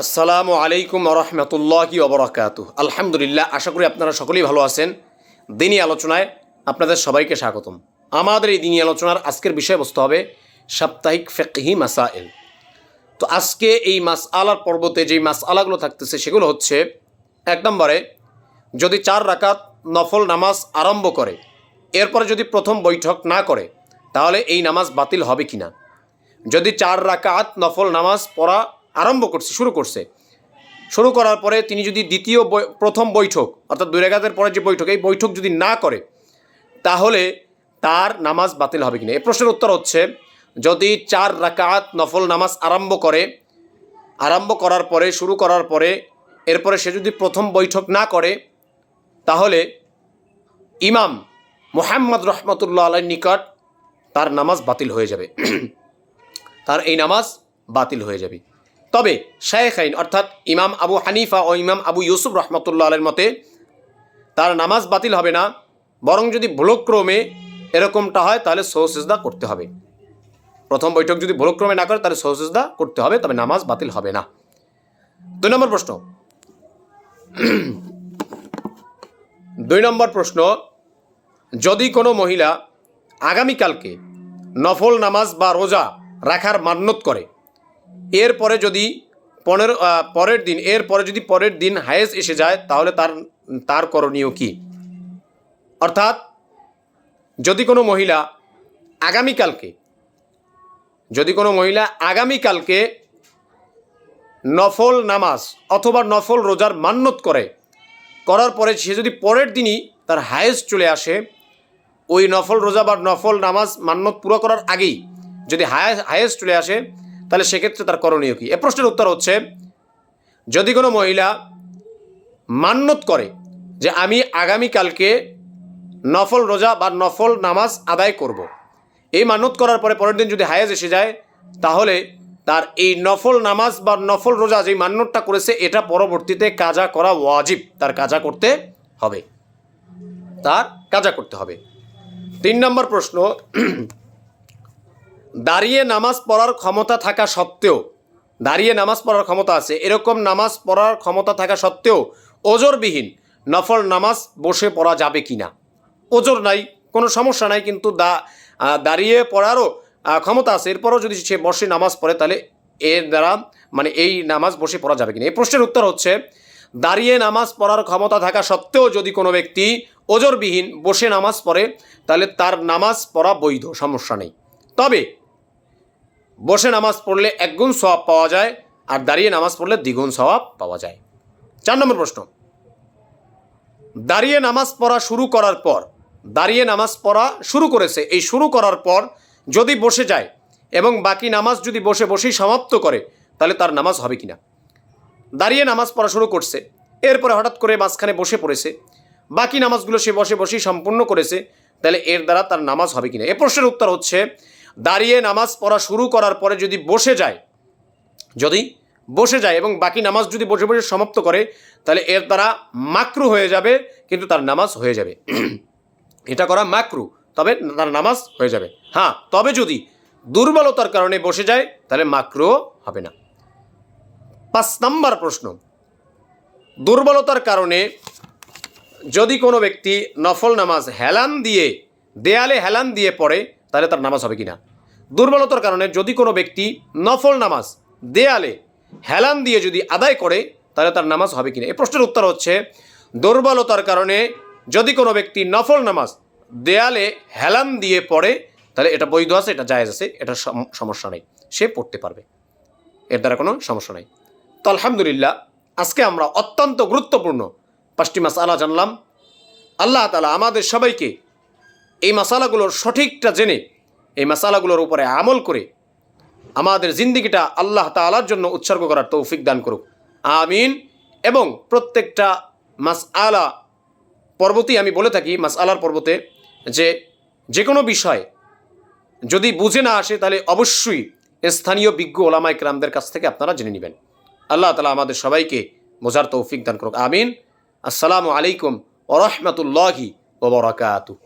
আসসালামু আলাইকুম রহমতুল্লাহি ওবরাকাতুহ। আলহামদুলিল্লাহ, আশা করি আপনারা সকলেই ভালো আছেন। দিনী আলোচনায় আপনাদের সবাইকে স্বাগতম। আমাদের এই দিনী আলোচনার আজকের বিষয়বস্তু হবে সাপ্তাহিক ফিকহি মাসাইল। তো আজকে এই মাসআলার পর্বতে যেই মাসআলাগুলো থাকতেছে সেগুলো হচ্ছে, এক নম্বরে, যদি 4 রাকাত নফল নামাজ আরম্ভ করে এরপরে যদি প্রথম বৈঠক না করে তাহলে এই নামাজ বাতিল হবে কিনা। যদি 4 রাকাত নফল নামাজ পড়া আরম্ভ করছে, শুরু করার পরে তিনি যদি প্রথম বৈঠক অর্থাৎ 2 রাকাতের পরে যে বৈঠক, এই বৈঠক যদি না করে তাহলে তার নামাজ বাতিল হবে কিনা। এই প্রশ্নের উত্তর হচ্ছে, যদি 4 রাকাত নফল নামাজ শুরু করার পরে এরপরে সে যদি প্রথম বৈঠক না করে তাহলে ইমাম মুহাম্মদ রহমতুল্লাহ আলাইহির নিকট তার নামাজ বাতিল হয়ে যাবে তার এই নামাজ বাতিল হয়ে যাবে। তবে শায়খাইন অর্থাৎ ইমাম আবু হানিফা ও ইমাম আবু ইউসুফ রহমতুল্লাহ আলাইহির মতে তার নামাজ বাতিল হবে না, বরং যদি ভুলক্রমে এরকমটা হয় তাহলে সহসিজদা করতে হবে। প্রথম বৈঠক যদি ভুলক্রমে না করে তাহলে সহসিজদা করতে হবে, তবে নামাজ বাতিল হবে না। 2 নম্বর প্রশ্ন, যদি কোনো মহিলা আগামীকালকে নফল নামাজ বা রোজা রাখার মান্যত করে এরপরে যদি পরের দিন হায়েজ এসে যায় তাহলে তার করণীয় কি। অর্থাৎ যদি কোনো মহিলা আগামীকালকে নফল নামাজ অথবা নফল রোজার মান্যত করার পরে সে যদি পরের দিনই তার হায়েজ চলে আসে, ওই নফল রোজা বা নফল নামাজ মান্যত পুরো করার আগেই যদি হায়েজ চলে আসে তাহলে সেক্ষেত্রে তার করণীয় কি। এ প্রশ্নের উত্তর হচ্ছে, যদি কোনো মহিলা মান্যত করে যে আমি আগামীকালকে নফল রোজা বা নফল নামাজ আদায় করব, এই মান্যত করার পরে পরের দিন যদি হায়েজ এসে যায় তাহলে তার এই নফল নামাজ বা নফল রোজা যেই মান্যতটা করেছে এটা পরবর্তীতে কাজা করা ওয়াজিব, তার কাজা করতে হবে। 3 নম্বর প্রশ্ন, দাঁড়িয়ে নামাজ পড়ার ক্ষমতা থাকা সত্ত্বেও, দাঁড়িয়ে নামাজ পড়ার ক্ষমতা আছে এরকম নামাজ পড়ার ক্ষমতা থাকা সত্ত্বেও ওজরবিহীন নফল নামাজ বসে পড়া যাবে কিনা। ওজর নাই, কোনো সমস্যা নাই, কিন্তু দাঁড়িয়ে পড়ারও ক্ষমতা আছে, এরপরও যদি সে বসে নামাজ পড়ে তাহলে এর দ্বারা এই নামাজ বসে পড়া যাবে কিনা। এই প্রশ্নের উত্তর হচ্ছে, দাঁড়িয়ে নামাজ পড়ার ক্ষমতা থাকা সত্ত্বেও যদি কোনো ব্যক্তি ওজরবিহীন বসে নামাজ পড়ে তাহলে তার নামাজ পড়া বৈধ, সমস্যা নেই। তবে বসে নামাজ পড়লে 1 গুণ সওয়াব পাওয়া যায় আর দাঁড়িয়ে নামাজ পড়লে 2 গুণ সওয়াব পাওয়া যায়। 4 নম্বর প্রশ্ন, দাঁড়িয়ে নামাজ পড়া শুরু করেছে, এই শুরু করার পর যদি বসে যায় এবং বাকি নামাজ যদি বসেই সমাপ্ত করে তাহলে তার নামাজ হবে কিনা। দাঁড়িয়ে নামাজ পড়া শুরু করছে, এরপরে হঠাৎ করে মাঝখানে বসে পড়েছে, বাকি নামাজগুলো সে বসেই সম্পূর্ণ করেছে, তাহলে এর দ্বারা তার নামাজ হবে কিনা। এই প্রশ্নের উত্তর হচ্ছে, দাঁড়িয়ে নামাজ পড়া শুরু করার পরে যদি বসে যায় এবং বাকি নামাজ যদি বসে সমাপ্ত করে তাহলে এর দ্বারা মাকরু হয়ে যাবে, কিন্তু তার নামাজ হয়ে যাবে। এটা করা মাকরু, তবে তার নামাজ হয়ে যাবে। হ্যাঁ, তবে যদি দুর্বলতার কারণে বসে যায় তাহলে মাকরু হবে না। 5 নম্বর প্রশ্ন, দুর্বলতার কারণে যদি কোনো ব্যক্তি নফল নামাজ দেয়ালে হেলান দিয়ে পড়ে তাহলে তার নামাজ হবে কিনা। দুর্বলতার কারণে যদি কোনো ব্যক্তি নফল নামাজ দেয়ালে হেলান দিয়ে যদি আদায় করে তাহলে তার নামাজ হবে কিনা। এই প্রশ্নের উত্তর হচ্ছে, দুর্বলতার কারণে যদি কোনো ব্যক্তি নফল নামাজ দেয়ালে হেলান দিয়ে পড়ে তাহলে এটা বৈধ আছে, এটা জায়েজ আছে, এটা সমস্যা নেই, সে পড়তে পারবে, এর দ্বারা কোনো সমস্যা নেই। তো আলহামদুলিল্লাহ, আজকে আমরা অত্যন্ত গুরুত্বপূর্ণ 5টি মাসআলা জানলাম। আল্লাহ তাআলা আমাদের সবাইকে এই মাসালাগুলোর সঠিকটা জেনে এই মাসালাগুলোর উপরে আমল করে আমাদের জিন্দেগিটা আল্লাহ তাআলার জন্য উৎসর্গ করার তৌফিক দান করুক, আমিন। এবং প্রত্যেকটা মাসআলা পর্বতেই আমি বলে থাকি, মাসআলার পর্বতে, যে কোনো বিষয় যদি বুঝে না আসে তাহলে অবশ্যই স্থানীয় বিজ্ঞ ওলামায়ে কেরামদের কাছ থেকে আপনারা জেনে নেবেন। আল্লাহ তাআলা আমাদের সবাইকে বোঝার তৌফিক দান করুক, আমিন। আসসালামু আলাইকুম ওয়া রাহমাতুল্লাহি ওয়া বারাকাতুহু।